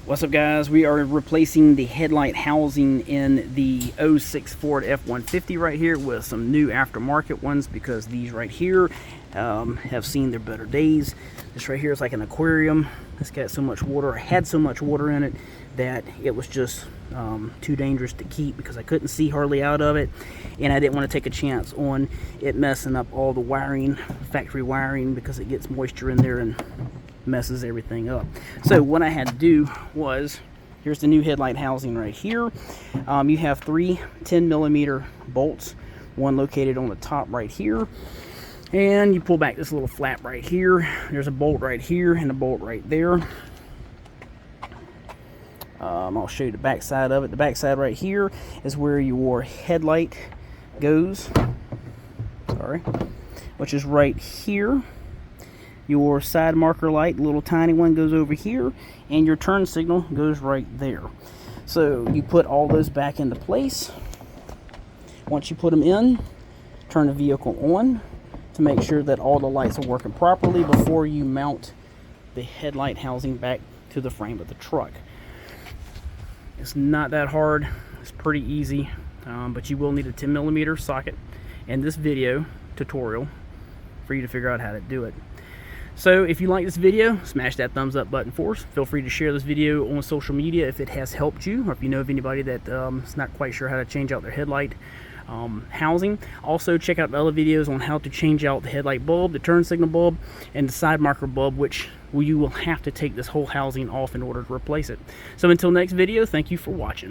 What's up, guys? We are replacing the headlight housing in the '06 Ford F-150 right here with some new aftermarket ones, because these right here have seen their better days. This right here is like an aquarium. It's got so much water, had so much water in it, that it was just too dangerous to keep, because I couldn't see hardly out of it, and I didn't want to take a chance on it messing up all the wiring, factory wiring, because it gets moisture in there and messes everything up. So what I had to do was, here's the new headlight housing right here. You have three 10mm bolts, one located on the top right here, and you pull back this little flap right here. There's a bolt right here and a bolt right there. I'll show you the back side of it. The back side right here is where your headlight goes, which is right here. Your side marker light, little tiny one, goes over here, and your turn signal goes right there. So you put all those back into place. Once you put them in, turn the vehicle on to make sure that all the lights are working properly before you mount the headlight housing back to the frame of the truck. It's not that hard. It's pretty easy, but you will need a 10mm socket in this video tutorial for you to figure out how to do it. So if you like this video, smash that thumbs up button for us. Feel free to share this video on social media if it has helped you, or if you know of anybody that is not quite sure how to change out their headlight housing. Also, check out the other videos on how to change out the headlight bulb, the turn signal bulb, and the side marker bulb, which you will have to take this whole housing off in order to replace it. So until next video, thank you for watching.